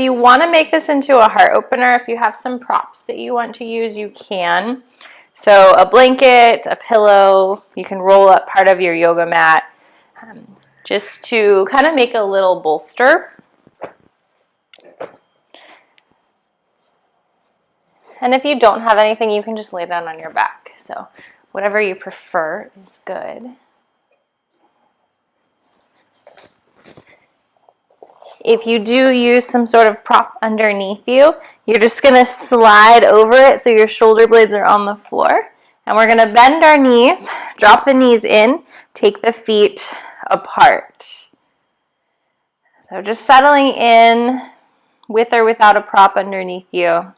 you want to make this into a heart opener, if you have some props that you want to use, you can. So a blanket, a pillow, you can roll up part of your yoga mat just to kind of make a little bolster. And if you don't have anything, you can just lay down on your back. So whatever you prefer is good. If you do use some sort of prop underneath you, you're just going to slide over it so your shoulder blades are on the floor. And we're going to bend our knees, drop the knees in, take the feet apart. So just settling in with or without a prop underneath you.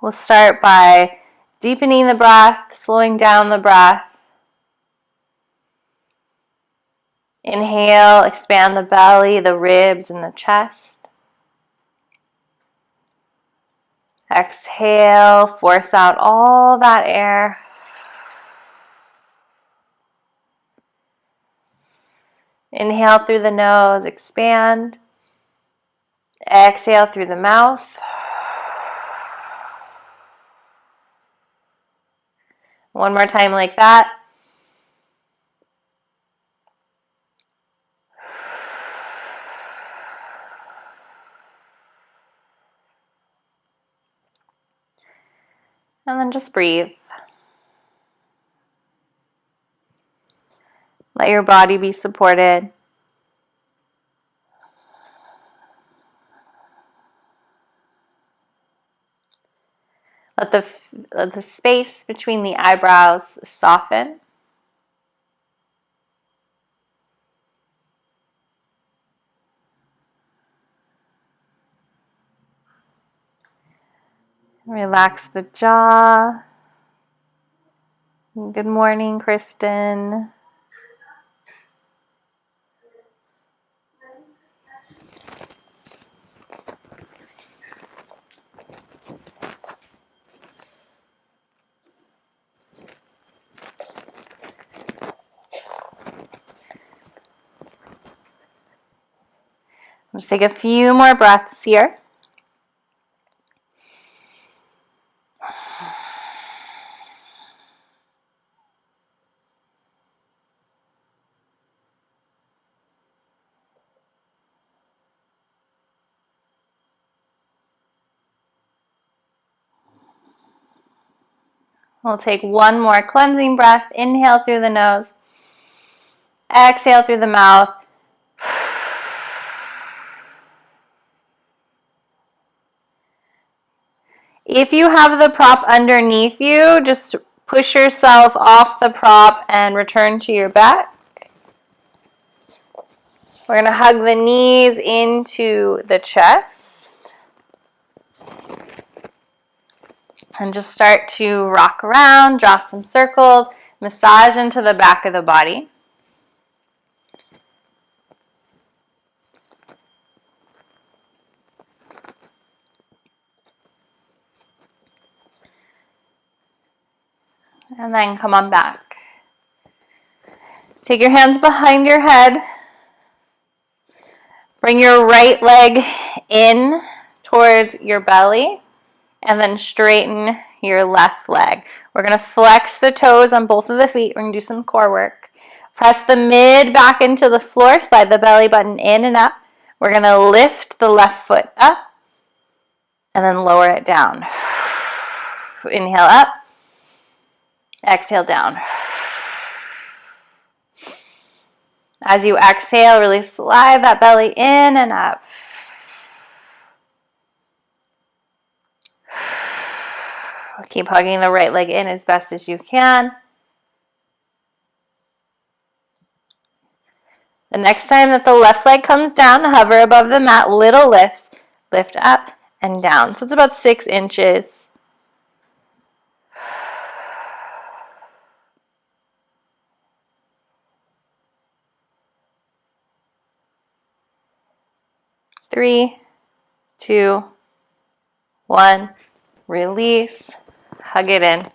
We'll start by deepening the breath, slowing down the breath. Inhale, expand the belly, the ribs, and the chest. Exhale, force out all that air. Inhale through the nose, expand. Exhale through the mouth. One more time like that. And then just breathe. Let your body be supported. Let the space between the eyebrows soften. Relax the jaw. Good morning, Kristen. Just take a few more breaths here. We'll take one more cleansing breath. Inhale through the nose. Exhale through the mouth. If you have the prop underneath you, just push yourself off the prop and return to your back. We're going to hug the knees into the chest. And just start to rock around, draw some circles, massage into the back of the body. And then come on back. Take your hands behind your head. Bring your right leg in towards your belly. And then straighten your left leg. We're going to flex the toes on both of the feet. We're going to do some core work. Press the mid back into the floor. Slide the belly button in and up. We're going to lift the left foot up. And then lower it down. Inhale up. Exhale down. As you exhale, really slide that belly in and up. Keep hugging the right leg in as best as you can. The next time that the left leg comes down, hover above the mat, little lifts, lift up and down. So it's about 6 inches. Three, 2, 1, release. Hug it in.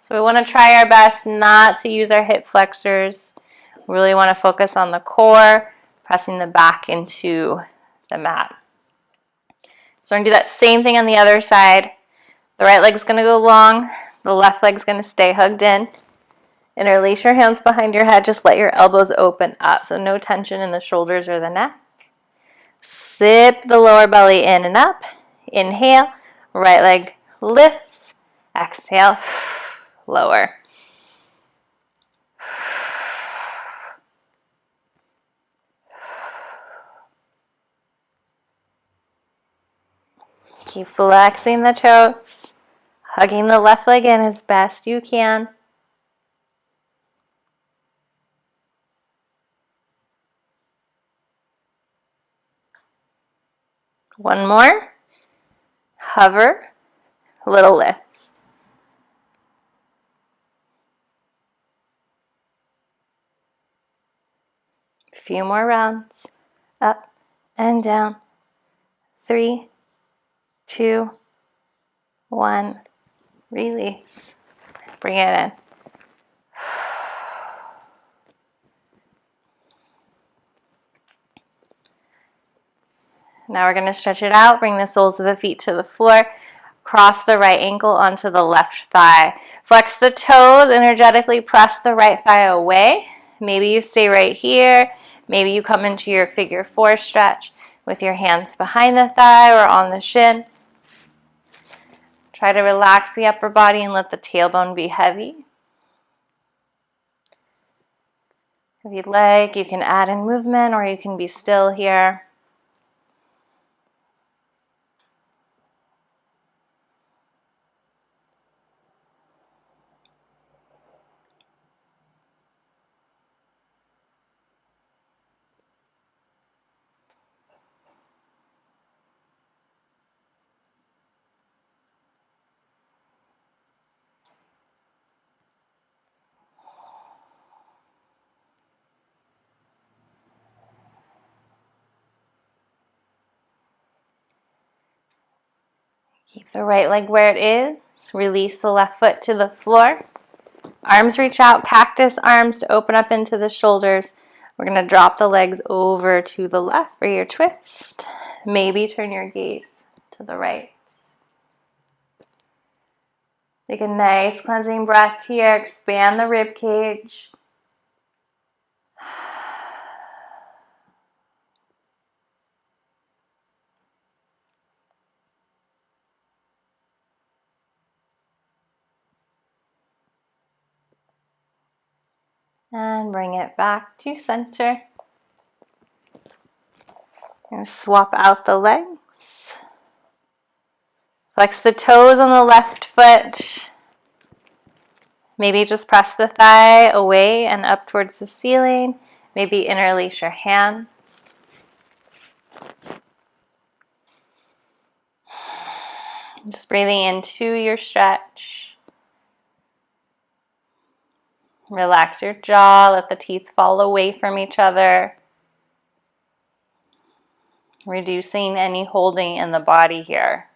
So we want to try our best not to use our hip flexors. We really want to focus on the core, pressing the back into the mat. So we're going to do that same thing on the other side. The right leg's going to go long. The left leg's going to stay hugged in. Interlace your hands behind your head. Just let your elbows open up. So no tension in the shoulders or the neck. Sip the lower belly in and up. Inhale. Right leg lifts. Exhale. Lower. Keep flexing the toes. Hugging the left leg in as best you can. One more. Hover. Little lifts. A few more rounds. Up and down. 3, 2, 1. Release. Bring it in. Now we're going to stretch it out. Bring the soles of the feet to the floor. Cross the right ankle onto the left thigh. Flex the toes. Energetically press the right thigh away. Maybe you stay right here. Maybe you come into your figure 4 stretch with your hands behind the thigh or on the shin. Try to relax the upper body and let the tailbone be heavy. If you'd like, you can add in movement or you can be still here. Keep the right leg where it is. Release the left foot to the floor. Arms reach out, cactus arms to open up into the shoulders. We're going to drop the legs over to the left for your twist. Maybe turn your gaze to the right. Take a nice cleansing breath here. Expand the rib cage. And bring it back to center. You're going to swap out the legs. Flex the toes on the left foot. Maybe just press the thigh away and up towards the ceiling. Maybe interlace your hands. Just breathing into your stretch. Relax your jaw, let the teeth fall away from each other. Reducing any holding in the body here.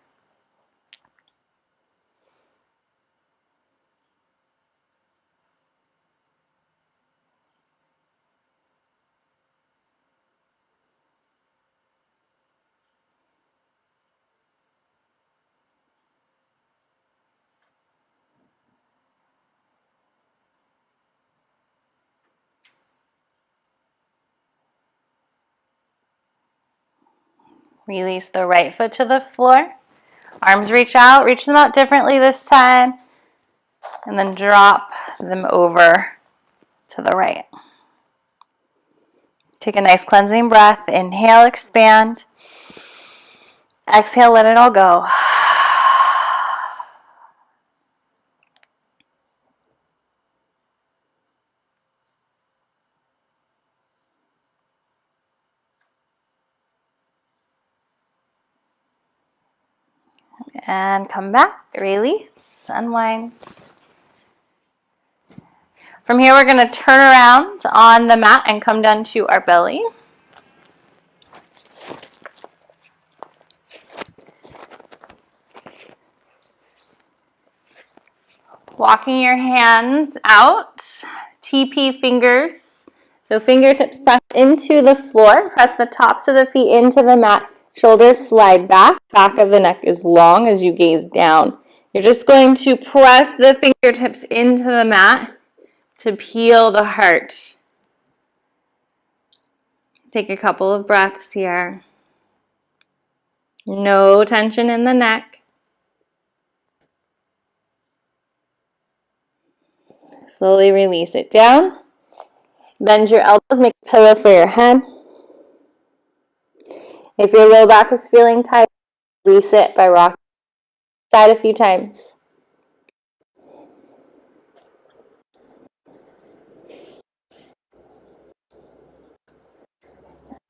Release the right foot to the floor. Arms reach out, reach them out differently this time. And then drop them over to the right. Take a nice cleansing breath. Inhale, expand. Exhale, let it all go. And come back, release, unwind. From here, we're going to turn around on the mat and come down to our belly. Walking your hands out, TP fingers. So fingertips press into the floor, press the tops of the feet into the mat, shoulders slide back, back of the neck is long as you gaze down. You're just going to press the fingertips into the mat to peel the heart. Take a couple of breaths here. No tension in the neck. Slowly release it down. Bend your elbows, make a pillow for your head. If your low back is feeling tight, release it by rocking side a few times.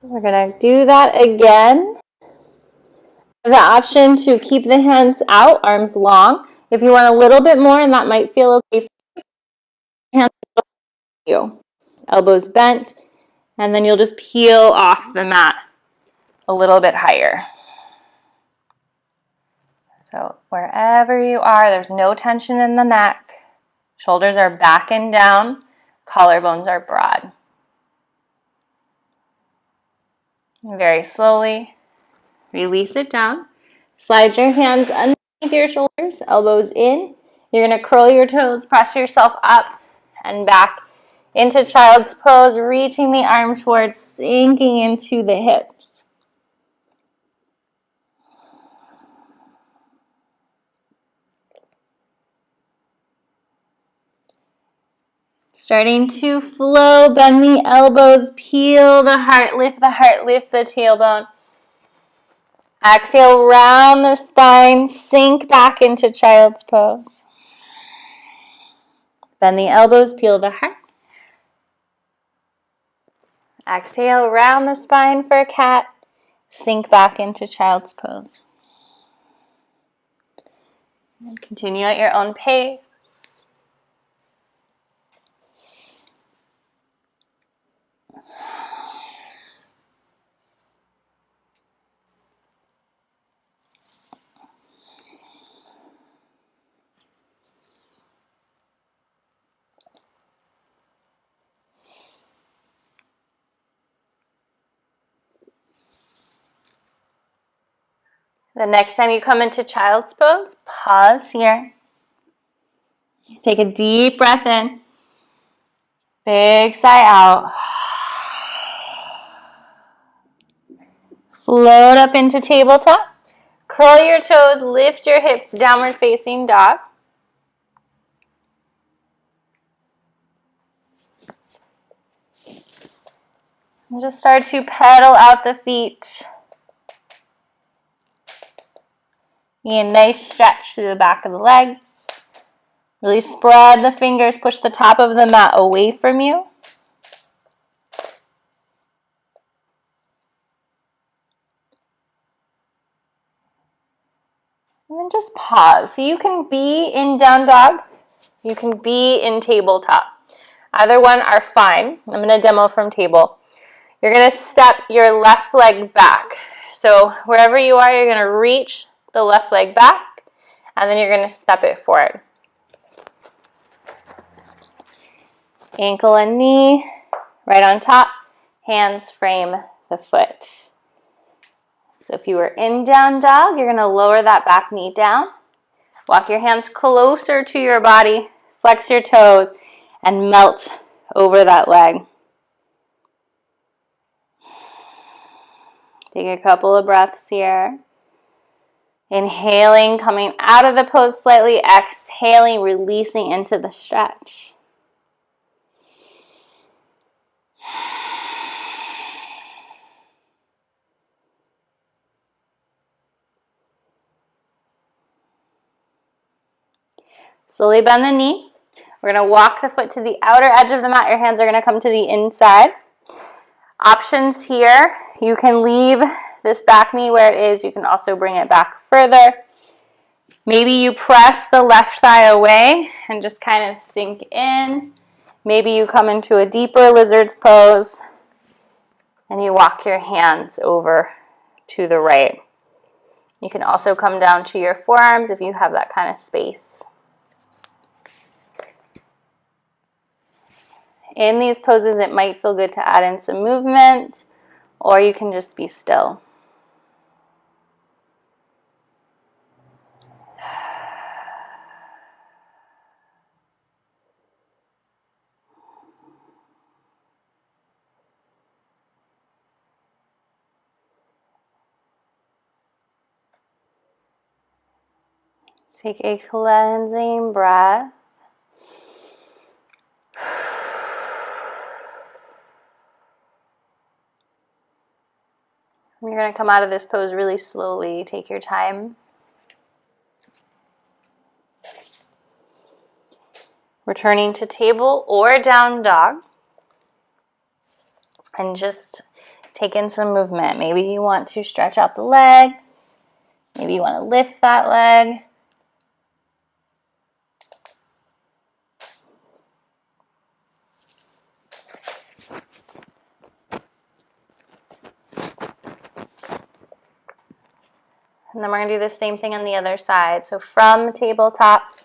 We're going to do that again. The option to keep the hands out, arms long. If you want a little bit more, and that might feel okay, hands you. Elbows bent, and then you'll just peel off the mat a little bit higher. So wherever you are, there's no tension in the neck. Shoulders are back and down. Collarbones are broad. And very slowly, release it down. Slide your hands underneath your shoulders, elbows in. You're going to curl your toes, press yourself up and back into child's pose, reaching the arms forward, sinking into the hips. Starting to flow, bend the elbows, peel the heart, lift the tailbone. Exhale, round the spine, sink back into child's pose. Bend the elbows, peel the heart. Exhale, round the spine for cat, sink back into child's pose. And continue at your own pace. The next time you come into child's pose, pause here. Take a deep breath in. Big sigh out. Float up into tabletop. Curl your toes, lift your hips, downward facing dog. And just start to pedal out the feet. Get a nice stretch through the back of the legs. Really spread the fingers, push the top of the mat away from you. And then just pause. So you can be in down dog. You can be in tabletop. Either one are fine. I'm going to demo from table. You're going to step your left leg back. So wherever you are, you're going to reach the left leg back, and then you're going to step it forward. Ankle and knee right on top. Hands frame the foot. So if you were in down dog, you're going to lower that back knee down. Walk your hands closer to your body. Flex your toes and melt over that leg. Take a couple of breaths here. Inhaling, coming out of the pose slightly. Exhaling, releasing into the stretch. Slowly bend the knee. We're going to walk the foot to the outer edge of the mat. Your hands are going to come to the inside. Options here. You can leave this back knee where it is. You can also bring it back further. Maybe you press the left thigh away and just kind of sink in. Maybe you come into a deeper lizard's pose and you walk your hands over to the right. You can also come down to your forearms if you have that kind of space. In these poses, it might feel good to add in some movement, or you can just be still. Take a cleansing breath. You're going to come out of this pose really slowly. Take your time. Returning to table or down dog. And just take in some movement. Maybe you want to stretch out the legs. Maybe you want to lift that leg. And then we're going to do the same thing on the other side. So from tabletop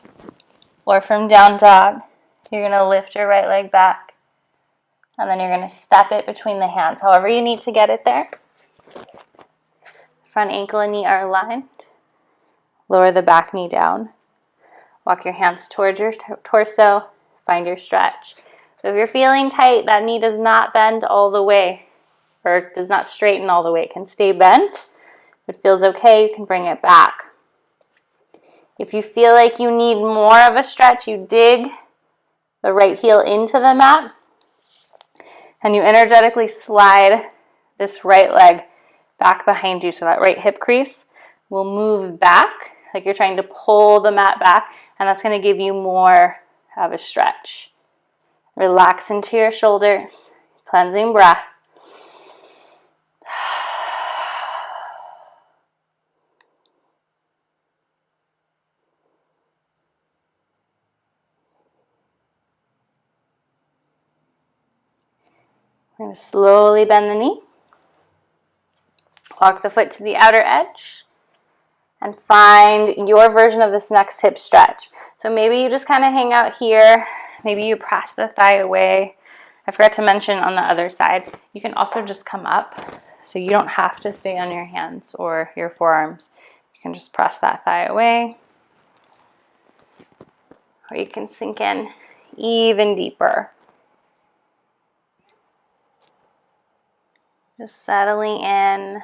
or from down dog, you're going to lift your right leg back. And then you're going to step it between the hands, however you need to get it there. Front ankle and knee are aligned. Lower the back knee down. Walk your hands towards your torso. Find your stretch. So if you're feeling tight, that knee does not bend all the way, or does not straighten all the way. It can stay bent. If it feels okay, you can bring it back. If you feel like you need more of a stretch, you dig the right heel into the mat, and you energetically slide this right leg back behind you. So that right hip crease will move back, like you're trying to pull the mat back, and that's going to give you more of a stretch. Relax into your shoulders. Cleansing breath. We're going to slowly bend the knee. Walk the foot to the outer edge. And find your version of this next hip stretch. So maybe you just kind of hang out here. Maybe you press the thigh away. I forgot to mention on the other side, you can also just come up. So you don't have to stay on your hands or your forearms. You can just press that thigh away. Or you can sink in even deeper. Just settling in.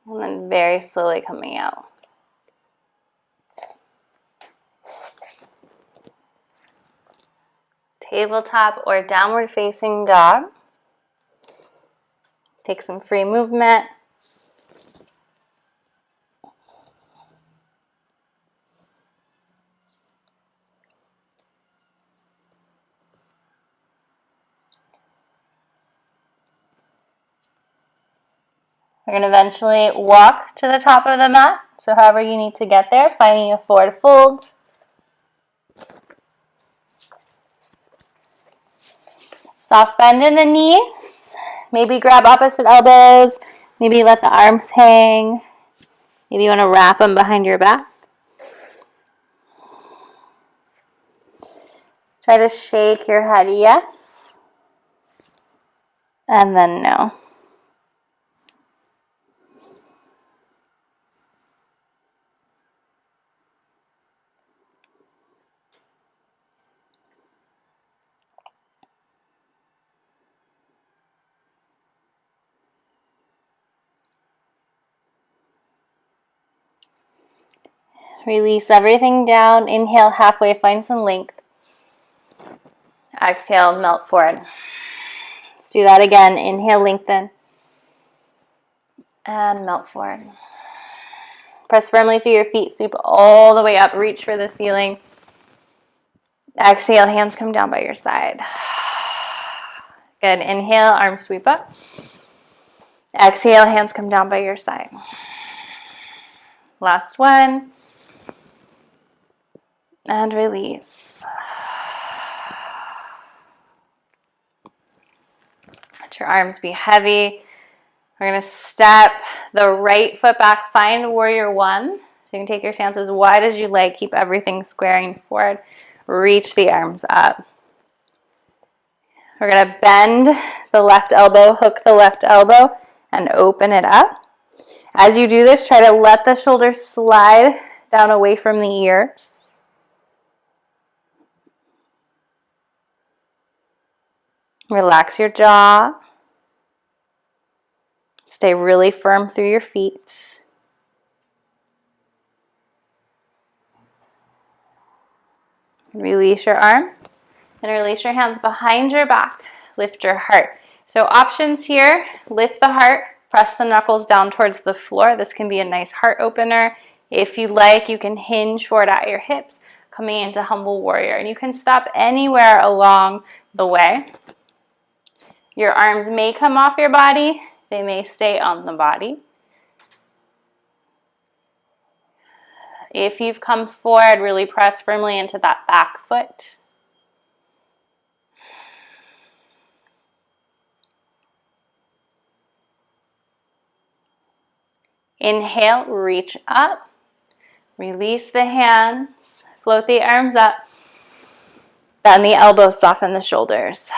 And then very slowly coming out. Tabletop or downward facing dog. Take some free movement. We're going to eventually walk to the top of the mat. So however you need to get there, finding a forward fold. Soft bend in the knees. Maybe grab opposite elbows. Maybe let the arms hang. Maybe you want to wrap them behind your back. Try to shake your head yes. And then no. Release everything down. Inhale halfway, find some length. Exhale, melt forward. Let's do that again. Inhale, lengthen. And melt forward. Press firmly through your feet. Sweep all the way up. Reach for the ceiling. Exhale, hands come down by your side. Good. Inhale, arms sweep up. Exhale, hands come down by your side. Last one. And release. Let your arms be heavy. We're going to step the right foot back. Find warrior one. So you can take your stance as wide as you like. Keep everything squaring forward. Reach the arms up. We're going to bend the left elbow, hook the left elbow, and open it up. As you do this, try to let the shoulders slide down away from the ears. Relax your jaw. Stay really firm through your feet. Release your arm and release your hands behind your back. Lift your heart. So options here, lift the heart, press the knuckles down towards the floor. This can be a nice heart opener. If you like, you can hinge forward at your hips, coming into humble warrior. And you can stop anywhere along the way. Your arms may come off your body. They may stay on the body. If you've come forward, really press firmly into that back foot. Inhale, reach up. Release the hands. Float the arms up. Bend the elbows, soften the shoulders.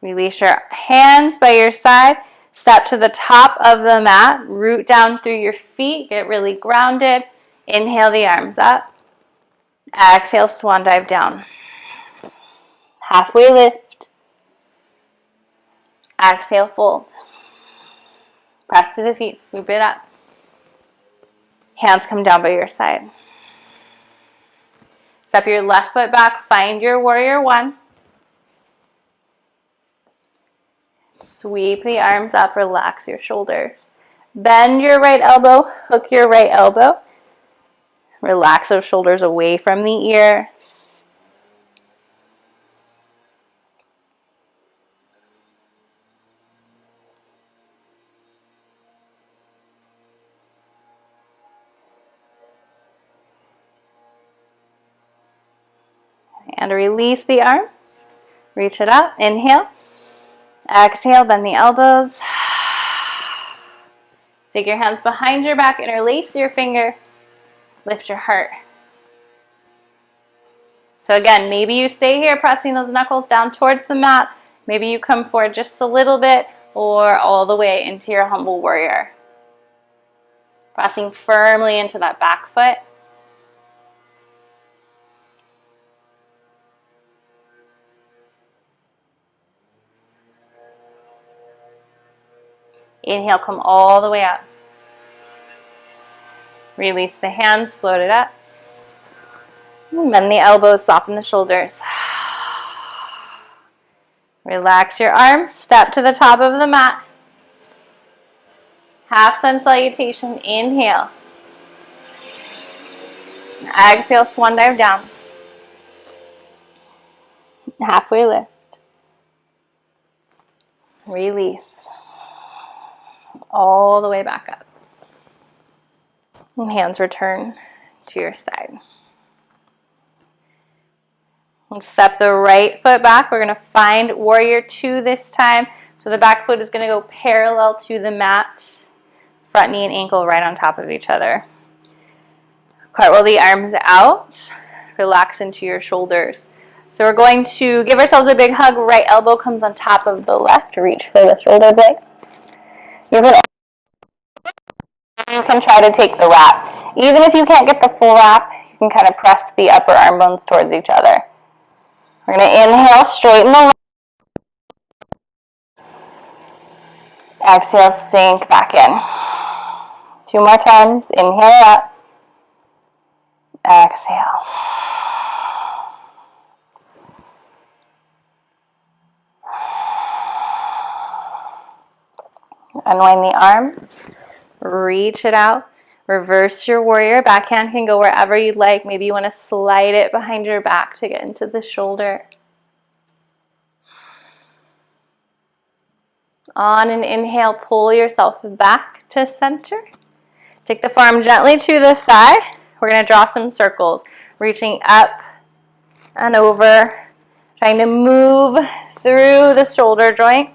Release your hands by your side. Step to the top of the mat. Root down through your feet. Get really grounded. Inhale the arms up. Exhale, swan dive down. Halfway lift. Exhale, fold. Press to the feet. Swoop it up. Hands come down by your side. Step your left foot back. Find your warrior one. Sweep the arms up, relax your shoulders. Bend your right elbow, hook your right elbow. Relax those shoulders away from the ears. And release the arms. Reach it up, inhale. Exhale, bend the elbows. Take your hands behind your back, interlace your fingers. Lift your heart. So again, maybe you stay here pressing those knuckles down towards the mat. Maybe you come forward just a little bit or all the way into your humble warrior. Pressing firmly into that back foot. Inhale, come all the way up. Release the hands, float it up. Bend the elbows, soften the shoulders. Relax your arms, step to the top of the mat. Half sun salutation, inhale. Exhale, swan dive down. Halfway lift. Release. All the way back up. And hands return to your side. And step the right foot back. We're going to find warrior two this time. So the back foot is going to go parallel to the mat. Front knee and ankle right on top of each other. Cartwheel the arms out. Relax into your shoulders. So we're going to give ourselves a big hug. Right elbow comes on top of the left. Reach for the shoulder blades. You can try to take the wrap. Even if you can't get the full wrap, you can kind of press the upper arm bones towards each other. We're going to inhale, straighten the legs. Exhale, sink back in. 2 more times. Inhale up. Exhale. Unwind the arms. Reach it out. Reverse your warrior. Backhand can go wherever you'd like. Maybe you want to slide it behind your back to get into the shoulder. On an inhale, pull yourself back to center. Take the forearm gently to the thigh. We're going to draw some circles, reaching up and over, trying to move through the shoulder joint.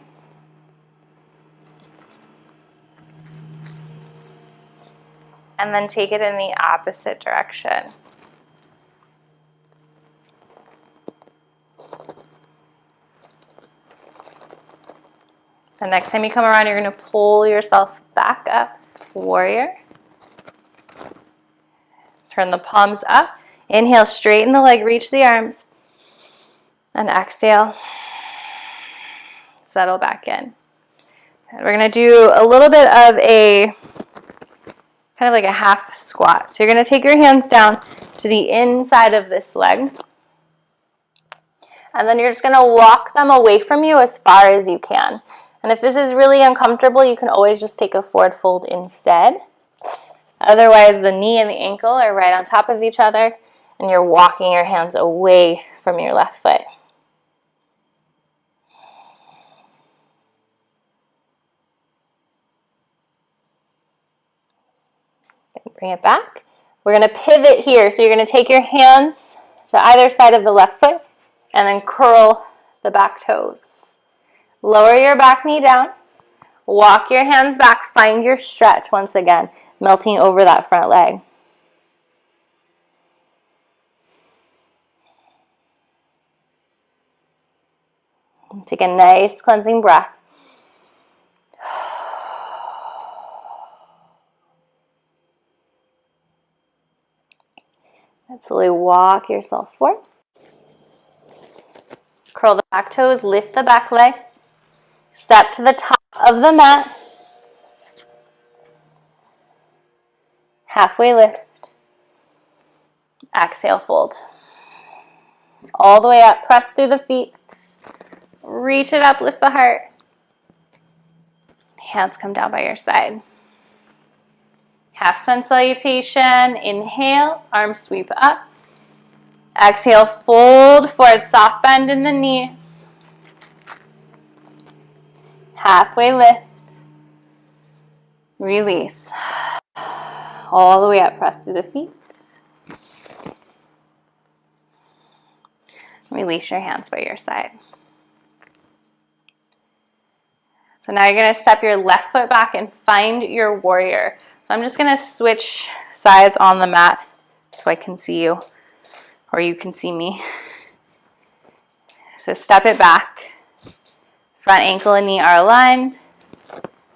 And then take it in the opposite direction. The next time you come around, you're going to pull yourself back up, warrior. Turn the palms up. Inhale, straighten the leg, reach the arms. And exhale, settle back in. And we're going to do a little bit of a, kind of like a half squat. So you're going to take your hands down to the inside of this leg. And then you're just going to walk them away from you as far as you can. And if this is really uncomfortable, you can always just take a forward fold instead. Otherwise, the knee and the ankle are right on top of each other, and you're walking your hands away from your left foot. Bring it back. We're going to pivot here. So you're going to take your hands to either side of the left foot and then curl the back toes. Lower your back knee down. Walk your hands back. Find your stretch once again, melting over that front leg. Take a nice cleansing breath. Slowly walk yourself forward. Curl the back toes, lift the back leg. Step to the top of the mat. Halfway lift. Exhale, fold. All the way up, press through the feet. Reach it up, lift the heart. Hands come down by your side. Half sun salutation. Inhale, arms sweep up. Exhale, fold forward, soft bend in the knees. Halfway lift. Release. All the way up, press through the feet. Release your hands by your side. So now you're going to step your left foot back and find your warrior. So I'm just going to switch sides on the mat so I can see you, or you can see me. So step it back. Front ankle and knee are aligned.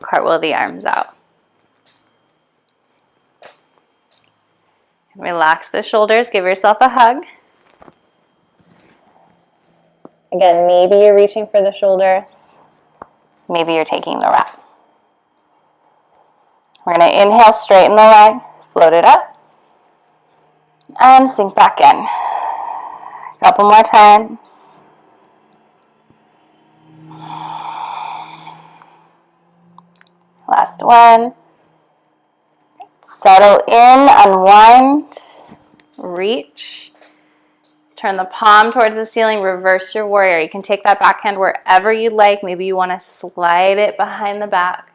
Cartwheel the arms out. Relax the shoulders. Give yourself a hug. Again, maybe you're reaching for the shoulders. Maybe you're taking the wrap. We're going to inhale, straighten the leg, float it up, and sink back in. A couple more times. Last one. Settle in, unwind, reach. Turn the palm towards the ceiling, reverse your warrior. You can take that backhand wherever you'd like. Maybe you want to slide it behind the back.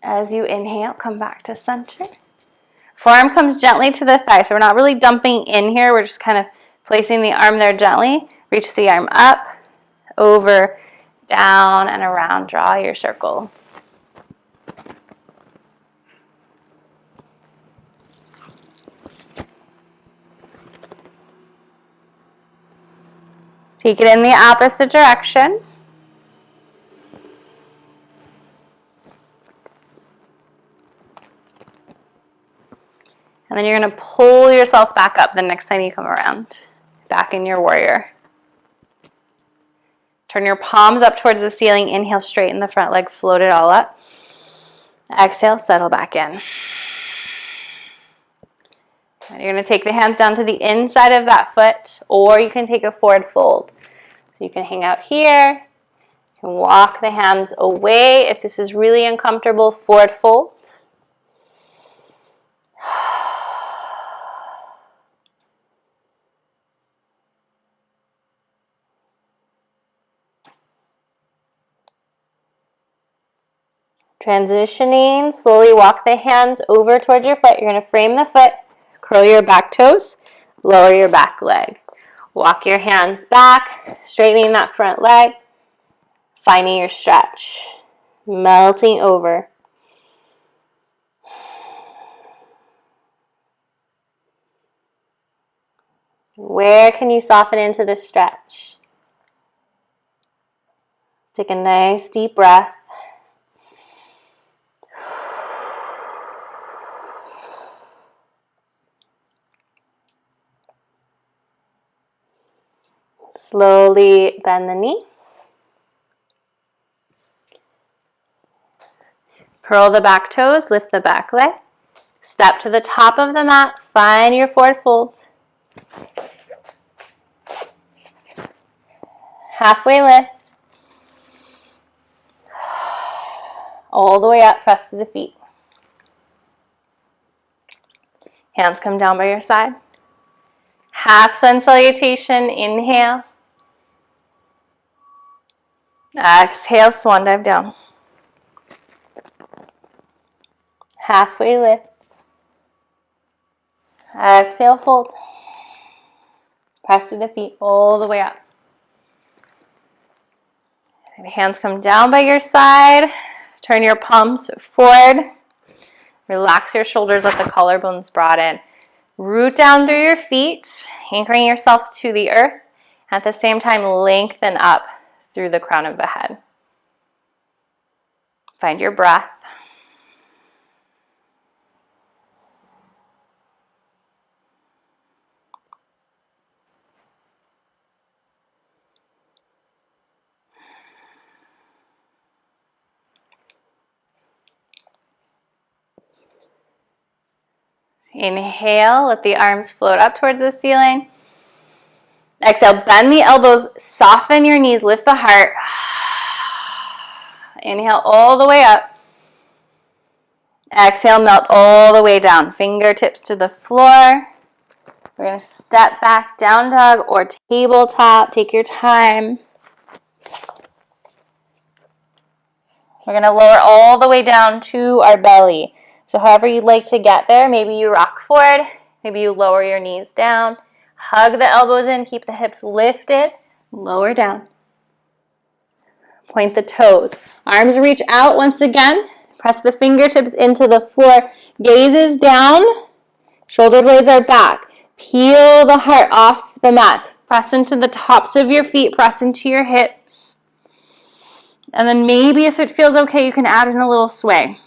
As you inhale, come back to center. Forearm comes gently to the thigh. So we're not really dumping in here. We're just kind of placing the arm there gently. Reach the arm up, over, down, and around. Draw your circles. Take it in the opposite direction. And then you're going to pull yourself back up the next time you come around. Back in your warrior. Turn your palms up towards the ceiling. Inhale, straighten the front leg, float it all up. Exhale, settle back in. And you're going to take the hands down to the inside of that foot, or you can take a forward fold. So you can hang out here. You can walk the hands away. If this is really uncomfortable, forward fold. Transitioning, slowly walk the hands over towards your foot. You're going to frame the foot, curl your back toes, lower your back leg. Walk your hands back, straightening that front leg, finding your stretch, melting over. Where can you soften into this stretch? Take a nice deep breath. Slowly bend the knee. Curl the back toes, lift the back leg. Step to the top of the mat, find your forward fold. Halfway lift. All the way up, press to the feet. Hands come down by your side. Half sun salutation, inhale. Exhale, swan dive down. Halfway lift. Exhale, fold. Press to the feet all the way up. Hands come down by your side. Turn your palms forward. Relax your shoulders, let the collarbones broaden. Root down through your feet, anchoring yourself to the earth. At the same time, lengthen up through the crown of the head. Find your breath. Inhale, let the arms float up towards the ceiling. Exhale, bend the elbows, soften your knees, lift the heart. Inhale all the way up. Exhale, melt all the way down. Fingertips to the floor. We're going to step back, down dog or tabletop. Take your time. We're going to lower all the way down to our belly. So however you'd like to get there, maybe you rock forward, maybe you lower your knees down. Hug the elbows in, keep the hips lifted, lower down. Point the toes. Arms reach out once again. Press the fingertips into the floor. Gazes down. Shoulder blades are back. Peel the heart off the mat. Press into the tops of your feet. Press into your hips. And then maybe if it feels okay, you can add in a little sway.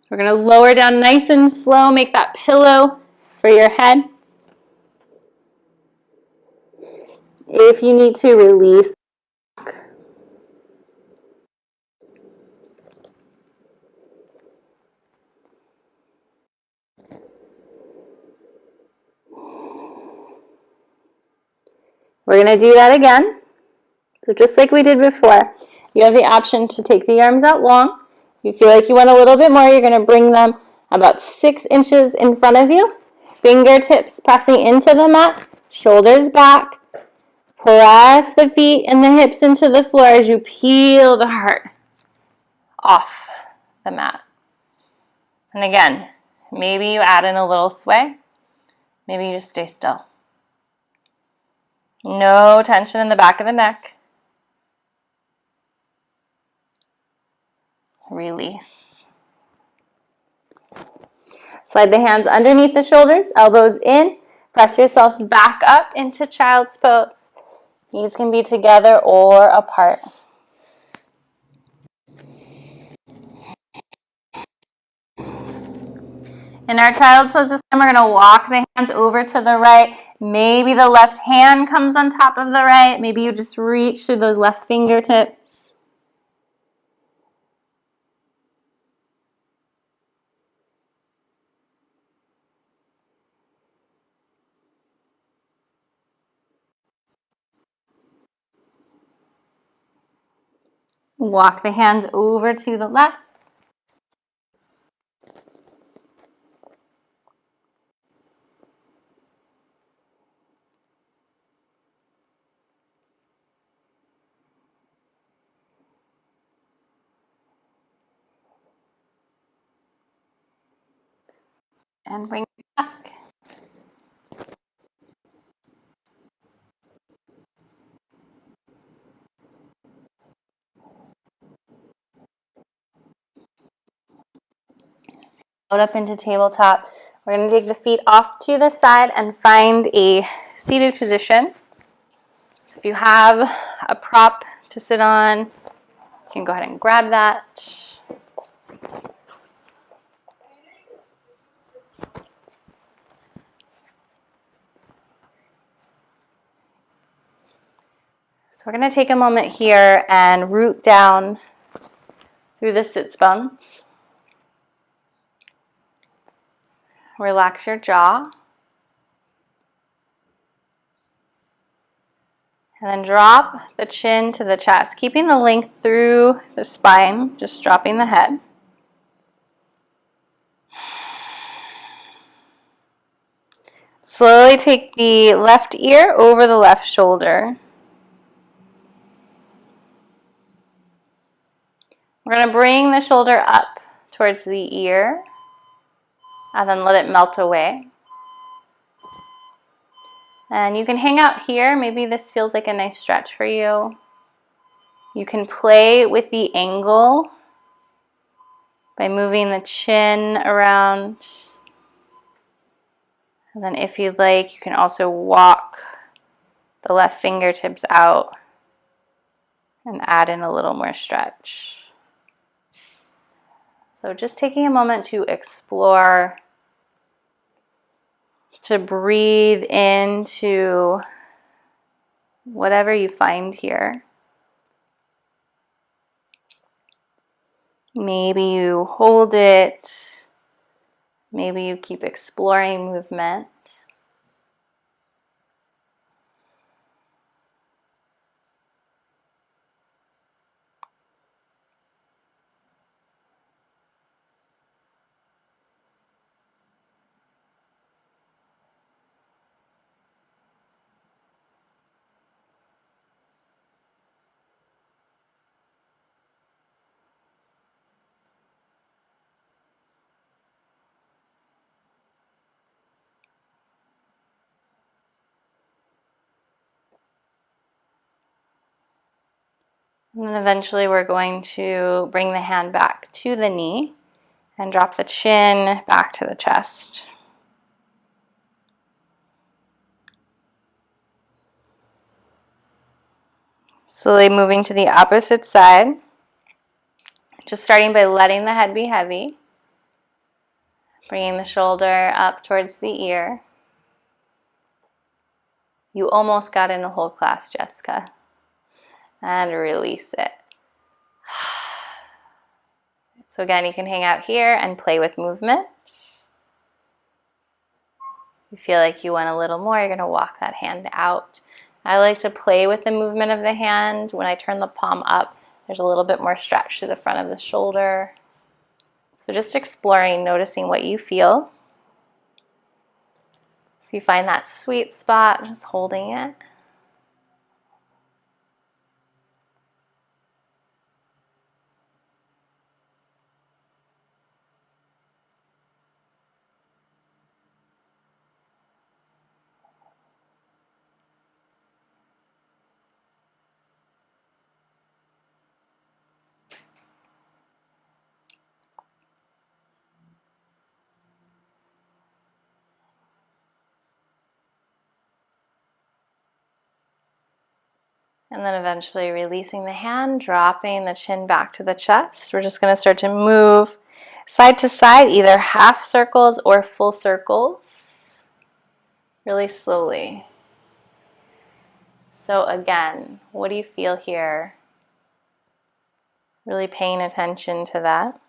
We're going to lower down nice and slow. Make that pillow for your head. If you need to, release. We're going to do that again. So just like we did before, you have the option to take the arms out long. If you feel like you want a little bit more, you're going to bring them about 6 inches in front of you. Fingertips pressing into the mat, shoulders back. Press the feet and the hips into the floor as you peel the heart off the mat. And again, maybe you add in a little sway. Maybe you just stay still. No tension in the back of the neck. Release. Slide the hands underneath the shoulders, elbows in. Press yourself back up into child's pose. Knees can be together or apart. In our child's pose this time, we're going to walk the hands over to the right. Maybe the left hand comes on top of the right. Maybe you just reach through those left fingertips. Walk the hands over to the left. And bring it back. Load up into tabletop. We're going to take the feet off to the side and find a seated position. So if you have a prop to sit on, you can go ahead and grab that. So we're going to take a moment here and root down through the sits bones. Relax your jaw. And then drop the chin to the chest, keeping the length through the spine, just dropping the head. Slowly take the left ear over the left shoulder. We're going to bring the shoulder up towards the ear and then let it melt away. And you can hang out here. Maybe this feels like a nice stretch for you. You can play with the angle by moving the chin around. And then if you'd like, you can also walk the left fingertips out and add in a little more stretch. So just taking a moment to explore, to breathe into whatever you find here. Maybe you hold it. Maybe you keep exploring movement. And then eventually we're going to bring the hand back to the knee and drop the chin back to the chest. Slowly moving to the opposite side. Just starting by letting the head be heavy. Bringing the shoulder up towards the ear. You almost got in a whole class, Jessica. And release it. So again, you can hang out here and play with movement. If you feel like you want a little more, you're going to walk that hand out. I like to play with the movement of the hand. When I turn the palm up, there's a little bit more stretch to the front of the shoulder. So just exploring, noticing what you feel. If you find that sweet spot, just holding it. And then eventually releasing the hand, dropping the chin back to the chest. We're just going to start to move side to side, either half circles or full circles, really slowly. So again, what do you feel here? Really paying attention to that.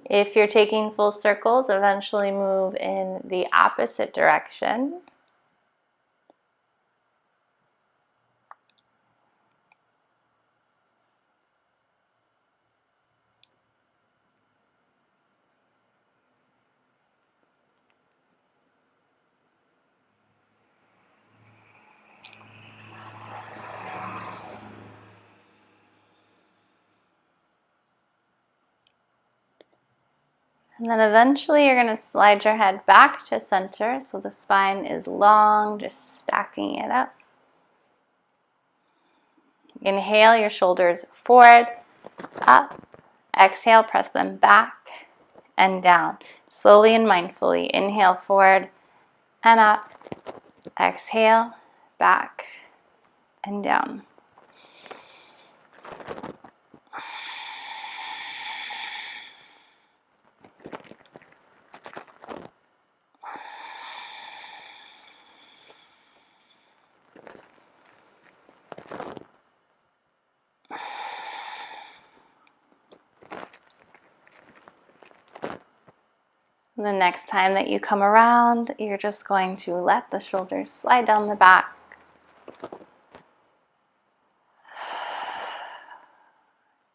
If you're taking full circles, eventually move in the opposite direction. And then eventually you're going to slide your head back to center so the spine is long, just stacking it up. Inhale your shoulders forward, up. Exhale, press them back and down. Slowly and mindfully. Inhale forward and up. Exhale, back and down. The next time that you come around, you're just going to let the shoulders slide down the back.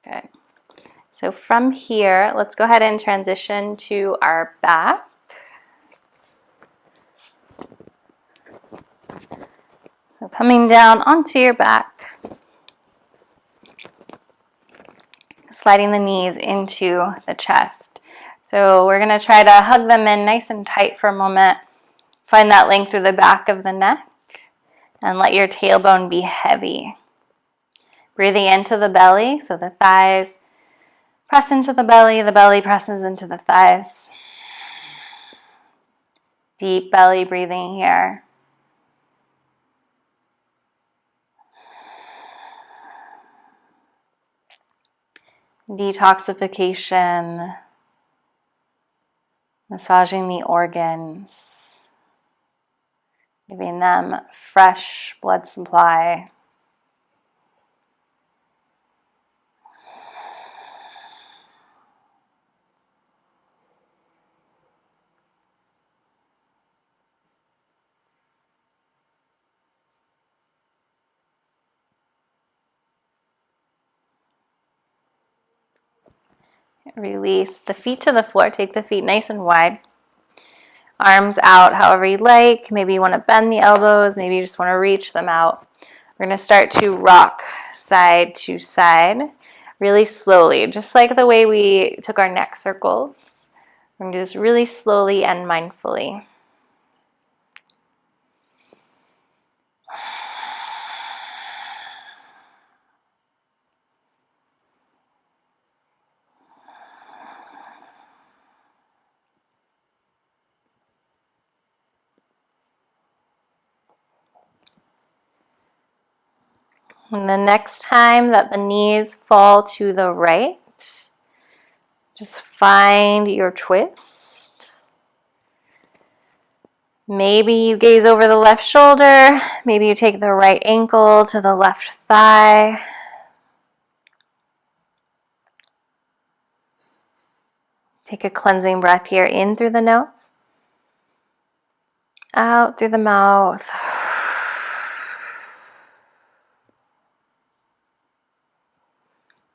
Good. So from here, let's go ahead and transition to our back. So coming down onto your back, sliding the knees into the chest. So we're going to try to hug them in nice and tight for a moment. Find that length through the back of the neck and let your tailbone be heavy. Breathing into the belly, so the thighs press into the belly presses into the thighs. Deep belly breathing here. Detoxification, massaging the organs, giving them fresh blood supply. Release the feet to the floor. Take the feet nice and wide. Arms out however you like. Maybe you want to bend the elbows. Maybe you just want to reach them out. We're going to start to rock side to side really slowly, just like the way we took our neck circles. We're going to do this really slowly and mindfully. And the next time that the knees fall to the right, just find your twist. Maybe you gaze over the left shoulder. Maybe you take the right ankle to the left thigh. Take a cleansing breath here, in through the nose, out through the mouth.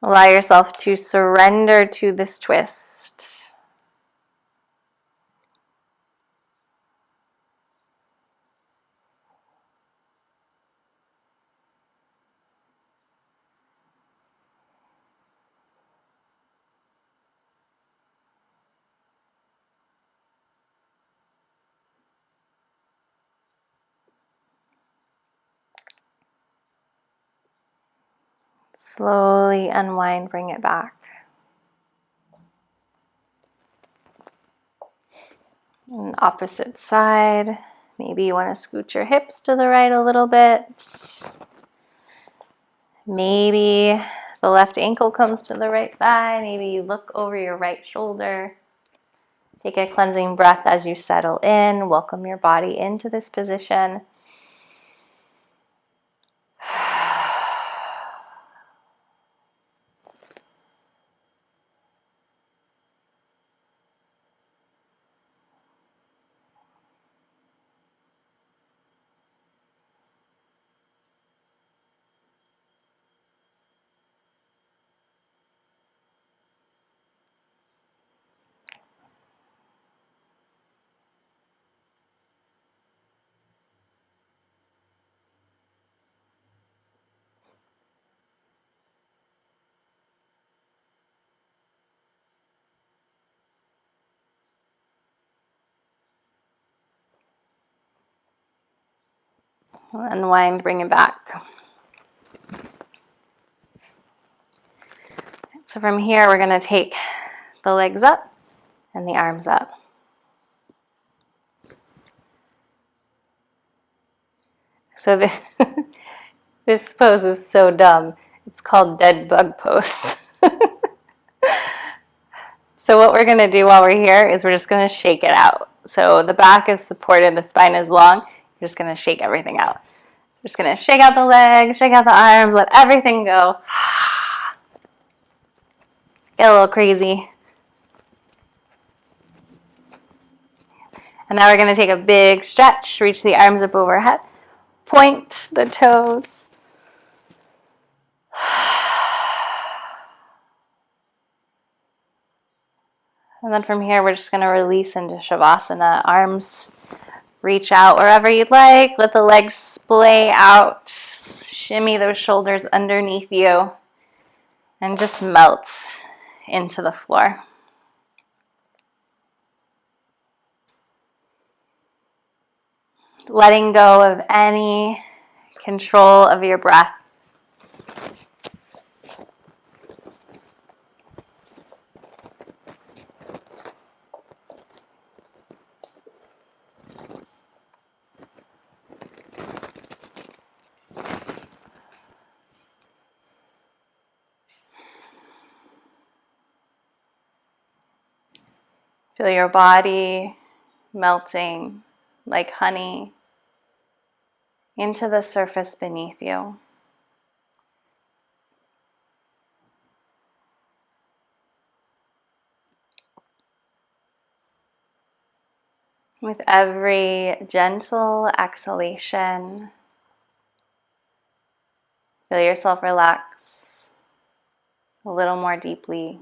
Allow yourself to surrender to this twist. Slowly unwind, bring it back. And opposite side, maybe you want to scoot your hips to the right a little bit. Maybe the left ankle comes to the right thigh. Maybe you look over your right shoulder. Take a cleansing breath as you settle in. Welcome your body into this position. Unwind, bring it back. So from here, we're going to take the legs up and the arms up. So this pose is so dumb. It's called dead bug pose. So what we're going to do while we're here is we're just going to shake it out. So the back is supported, the spine is long. You're just going to shake everything out. We're just going to shake out the legs, shake out the arms, let everything go. Get a little crazy. And now we're going to take a big stretch, reach the arms up overhead, point the toes. And then from here, we're just going to release into Shavasana. Arms reach out wherever you'd like. Let the legs splay out. Shimmy those shoulders underneath you. And just melt into the floor. Letting go of any control of your breath. Feel your body melting like honey into the surface beneath you. With every gentle exhalation, feel yourself relax a little more deeply.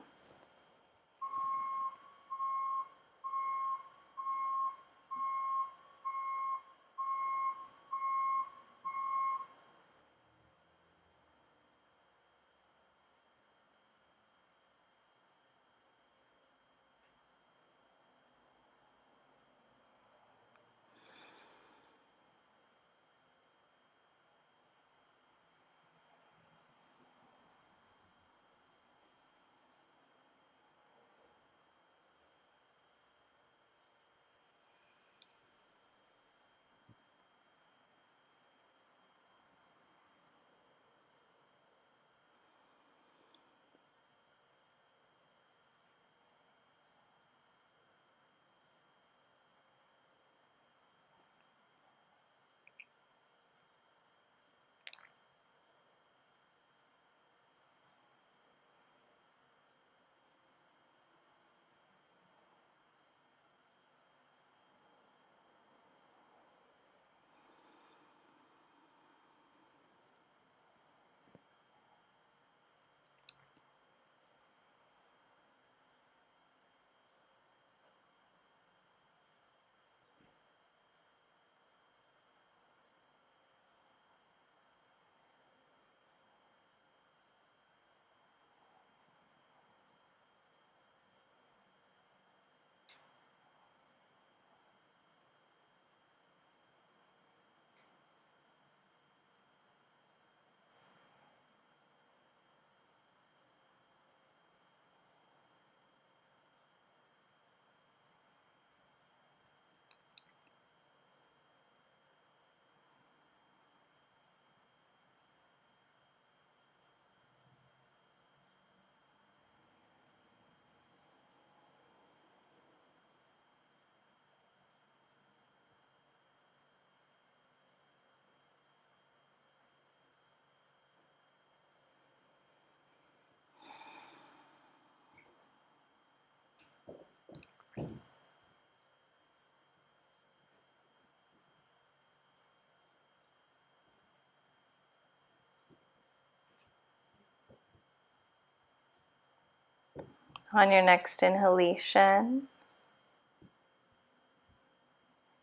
On your next inhalation,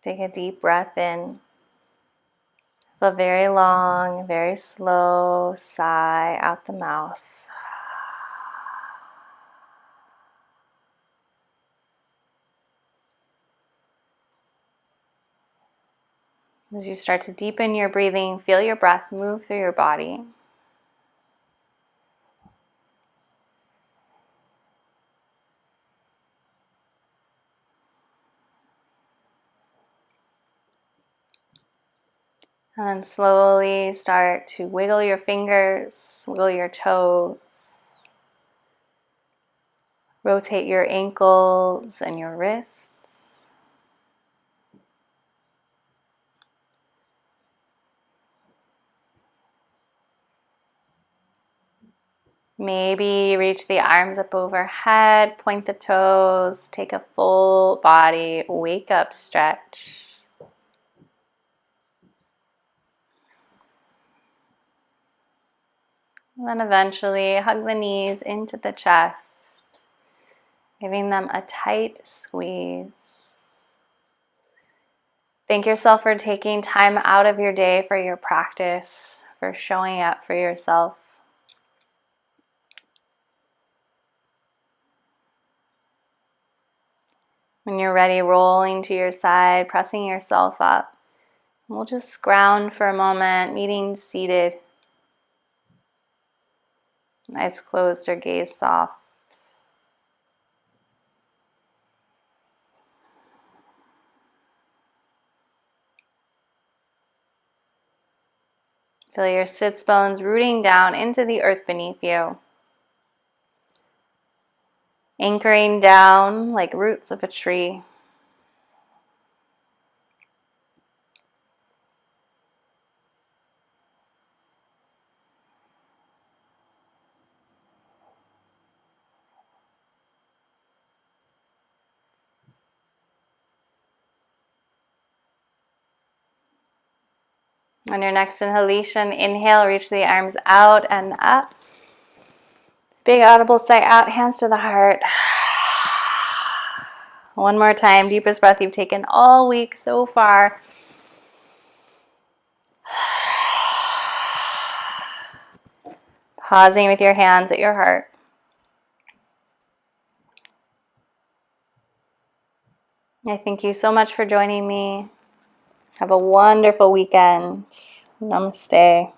take a deep breath in. A very long, very slow sigh out the mouth. As you start to deepen your breathing, feel your breath move through your body. And then slowly start to wiggle your fingers, wiggle your toes. Rotate your ankles and your wrists. Maybe reach the arms up overhead, point the toes, take a full body wake up stretch. And then eventually hug the knees into the chest, giving them a tight squeeze. Thank yourself for taking time out of your day for your practice, for showing up for yourself. When you're ready, rolling to your side, pressing yourself up. We'll just ground for a moment, meeting seated. Eyes closed or gaze soft. Feel your sits bones rooting down into the earth beneath you. Anchoring down like roots of a tree. On your next inhalation, inhale, reach the arms out and up. Big audible sigh out, hands to the heart. One more time, deepest breath you've taken all week so far. Pausing with your hands at your heart. I thank you so much for joining me. Have a wonderful weekend. Namaste.